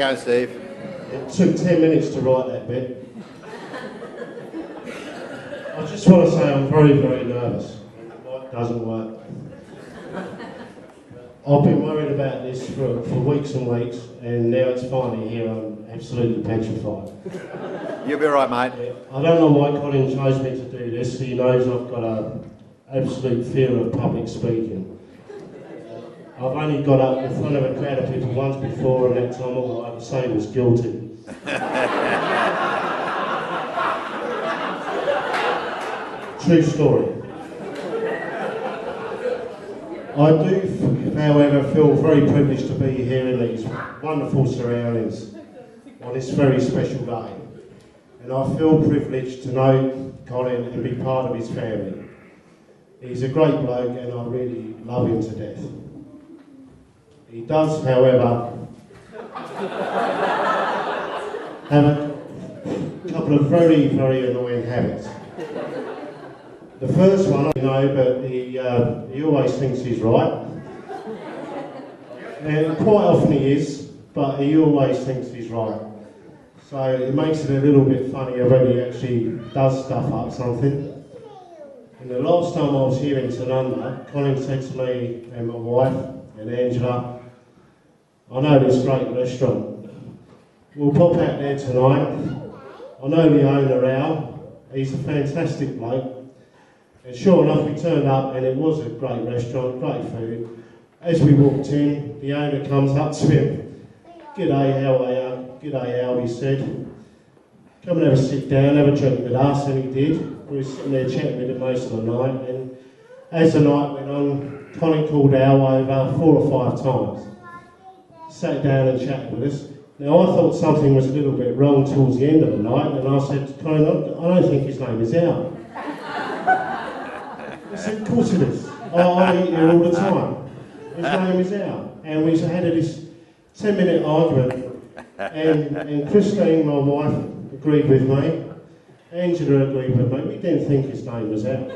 going, Steve? It took 10 minutes to write that bit. I just want to say I'm very, very nervous. The mic doesn't work. I've been worried about this for weeks and weeks, and now it's finally here. I'm absolutely petrified. You'll be right, mate. I don't know why Colin chose me to do this. He knows I've got an absolute fear of public speaking. I've only got up in front of a crowd of people once before, and that time all I had to say was guilty. True story. I do, however, feel very privileged to be here in these wonderful surroundings on this very special day. And I feel privileged to know Colin and be part of his family. He's a great bloke and I really love him to death. He does, however, have a couple of very, very annoying habits. The first one, I know, but he always thinks he's right. And quite often he is, but he always thinks he's right. So it makes it a little bit funnier when he actually does stuff up something. And the last time I was here in Tanunda, Colin said to me and my wife and Angela, I know this great restaurant. We'll pop out there tonight. I know the owner, Al. He's a fantastic bloke. And sure enough, we turned up and it was a great restaurant, great food. As we walked in, the owner comes up to him. G'day, how are you? G'day, Al, he said. Come and have a sit down, have a drink with us, and he did. We were sitting there chatting with him most of the night, and as the night went on, Colin called Al over 4 or 5 times. Sat down and chatted with us. Now I thought something was a little bit wrong towards the end of the night, and I said to Colin, I don't think his name is Al. I said, of course it is. I eat here all the time. His name is Al. And we had this 10-minute argument, and Christine, my wife, agreed with me. Angela agreed with me. We didn't think his name was Al.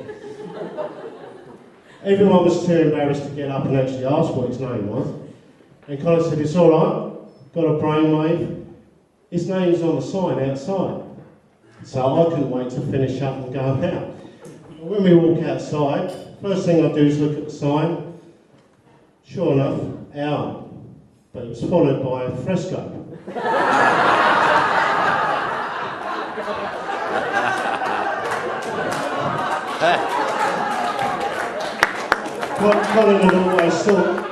Everyone was too embarrassed to get up and actually ask what his name was. And Colin said, it's all right, got a brainwave. His name's on the sign outside. So I couldn't wait to finish up and go out. When we walk outside, first thing I do is look at the sign. Sure enough, Al. But it was followed by a fresco. Colin had always thought,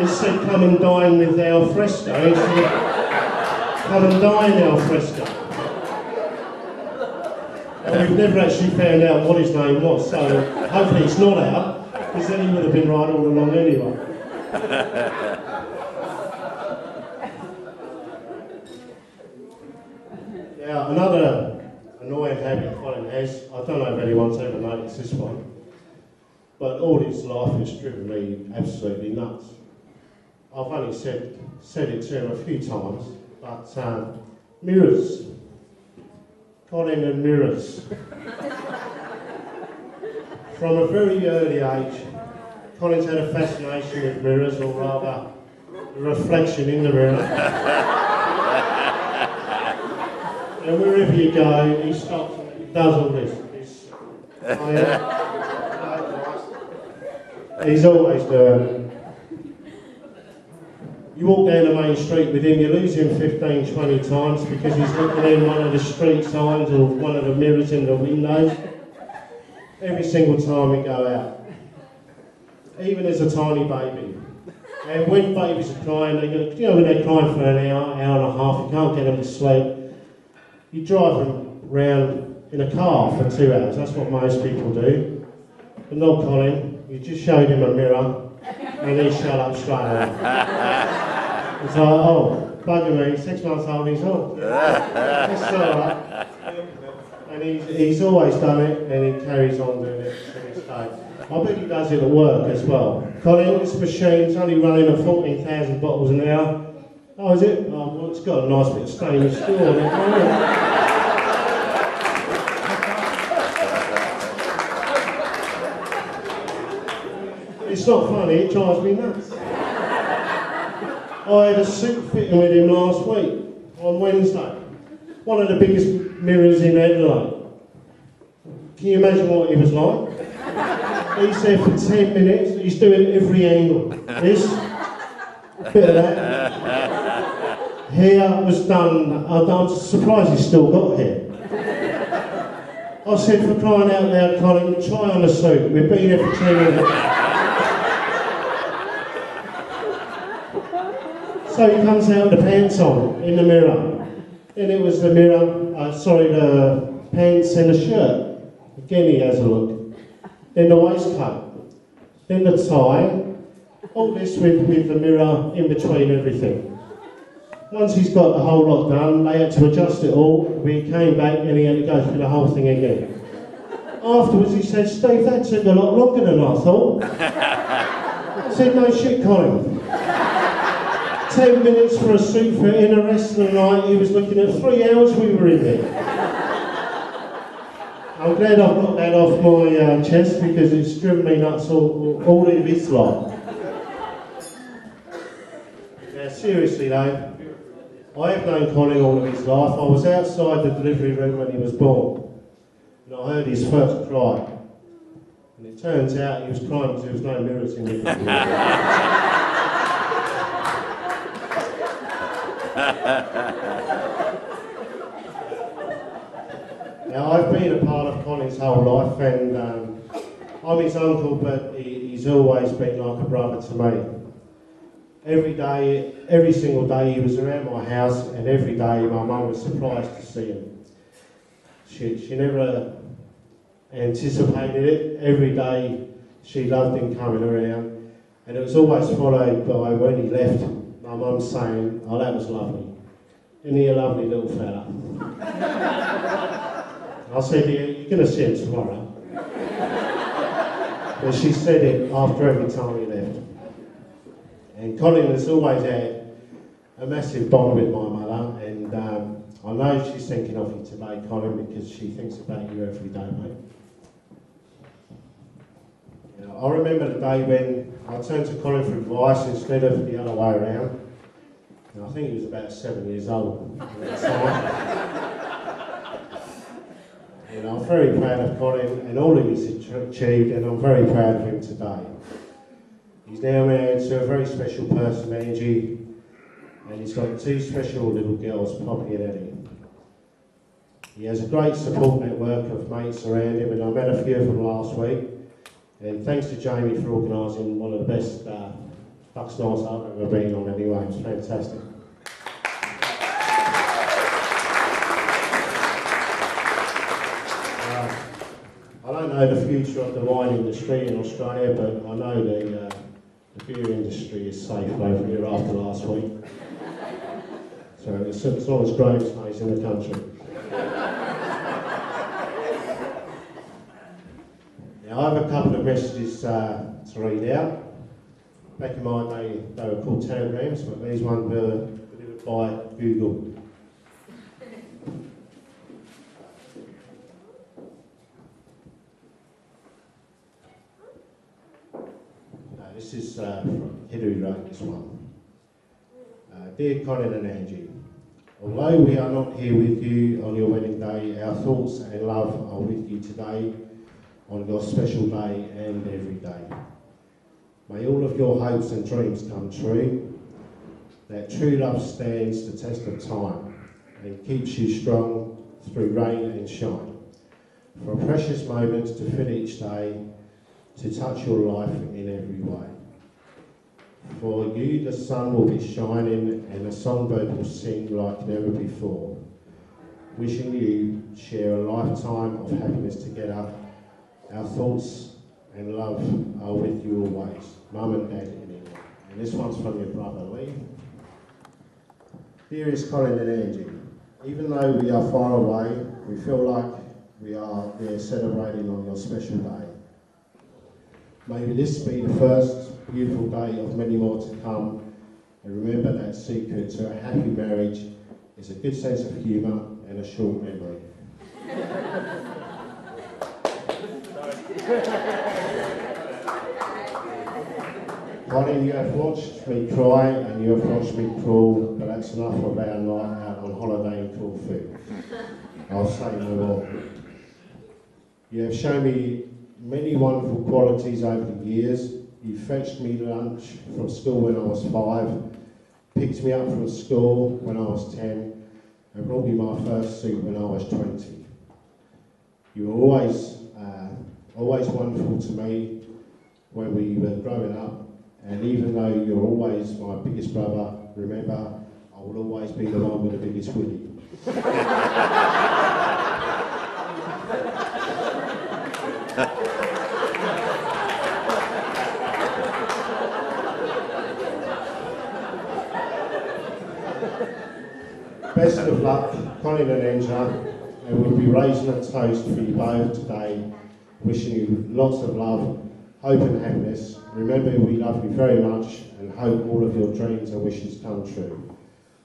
he said, come and dine with al fresco. He said, come and dine al fresco. And we've never actually found out what his name was, so hopefully it's not Al, because then he would have been right all along anyway. Now, another annoying habit Colin has, I don't know if anyone's ever noticed this one, but all his life has driven me absolutely nuts. I've only said it to him a few times, but mirrors. Colin and mirrors. From a very early age, Colin's had a fascination with mirrors, or rather, the reflection in the mirror. And wherever you go, he stops and he does all this. He's always doing it. You walk down the main street with him, you lose him 15, 20 times because he's looking in one of the street signs or one of the mirrors in the windows. Every single time we go out. Even as a tiny baby. And when babies are crying, when they're crying for an hour, hour and a half, you can't get them to sleep. You drive them round in a car for 2 hours, that's what most people do. But not Colin, you just showed him a mirror and he shut up straight away. It's like, oh, bugger me, 6 months old, he's on. That's all right. And he's always done it, and he carries on doing it to this day. I bet he does it at work as well. Colin, this machine's only running at 14,000 bottles an hour. Oh, is it? Oh, well, it's got a nice bit of stainless steel on it, hasn't it? It's not funny, it drives me nuts. I had a suit fitting with him last week, on Wednesday. One of the biggest mirrors in Adelaide. Can you imagine what he was like? He's there for 10 minutes, he's doing every angle. This, bit of that. Hair was done, I'm surprised he's still got hair. I said, for crying out loud, Colin, try on a suit, we've been here for 10 minutes. So he comes out with the pants on, in the mirror. Then it was the the pants and the shirt. Again he has a look. Then the waistcoat. Then the tie. All this with the mirror in between everything. Once he's got the whole lot done, they had to adjust it all. We came back and he had to go through the whole thing again. Afterwards he said, Steve, that took a lot longer than I thought. I said, no shit, Colin. 10 minutes for a suit fit in, the rest of the night he was looking at 3 hours we were in there. I'm glad I've got that off my chest because it's driven me nuts all of his life. Now seriously though, I have known Colin all of his life. I was outside the delivery room when he was born and I heard his first cry. And it turns out he was crying because there was no mirrors in the room. Now I've been a part of Colin's whole life and I'm his uncle, but he's always been like a brother to me. Every day, every single day he was around my house and every day my mum was surprised to see him. She never anticipated it. Every day she loved him coming around and it was always followed by when he left, my mum saying, oh that was lovely. Isn't he a lovely little fella? I said, yeah, you're going to see him tomorrow. But she said it after every time he left. And Colin has always had a massive bond with my mother, and I know she's thinking of you today, Colin, because she thinks about you every day, mate. You know, I remember the day when I turned to Colin for advice instead of the other way around. And I think he was about 7 years old at the time. And I'm very proud of Colin and all of he's achieved, and I'm very proud of him today. He's now married to a very special person, Angie, and he's got 2 special little girls, Poppy and Eddie. He has a great support network of mates around him, and I met a few of them last week. And thanks to Jamie for organising one of the best Bucks nights I've ever been on anyway. It's fantastic. I don't know the future of the wine industry in Australia, but I know the beer industry is safe over here after last week. So it's not as great as nice in the country. Now I have a couple of messages to read out. Back in my day they were called telegrams, but these ones were delivered by Google. This is from Hidu wrote this one. Dear Colin and Angie, although we are not here with you on your wedding day, our thoughts and love are with you today on your special day and every day. May all of your hopes and dreams come true, that true love stands the test of time and keeps you strong through rain and shine. For precious moments to fill each day, to touch your life in every way. For you the sun will be shining and the songbird will sing like never before. Wishing you share a lifetime of happiness together. Our thoughts and love are with you always. Mum and Dad in England. And this one's from your brother Lee. Dearest Colin and Angie, even though we are far away, we feel like we are there celebrating on your special day. Maybe this be the first beautiful day of many more to come, and remember that secret to a happy marriage is a good sense of humour and a short memory. Colin, you have watched me cry and you have watched me crawl, but that's enough of our night out on holiday in Corfu. I'll say no more. You have shown me many wonderful qualities over the years. You fetched me lunch from school when I was 5, picked me up from school when I was 10, and brought me my first suit when I was 20. You were always wonderful to me when we were growing up, and even though you're always my biggest brother, remember, I will always be the one with the biggest willy. Best of luck, Colin and Angela, and we'll be raising a toast for you both today, wishing you lots of love, hope and happiness. Remember, we love you very much and hope all of your dreams and wishes come true.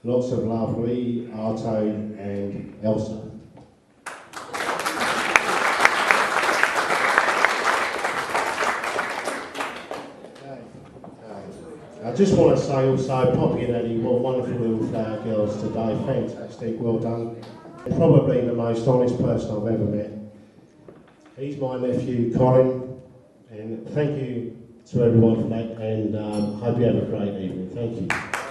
Lots of love, Lee, Arto and Elsa. I just want to say also, Poppy and Eddie, what wonderful little flower girls today, fantastic, well done. Probably the most honest person I've ever met. He's my nephew, Colin, and thank you to everyone for that, and hope you have a great evening. Thank you.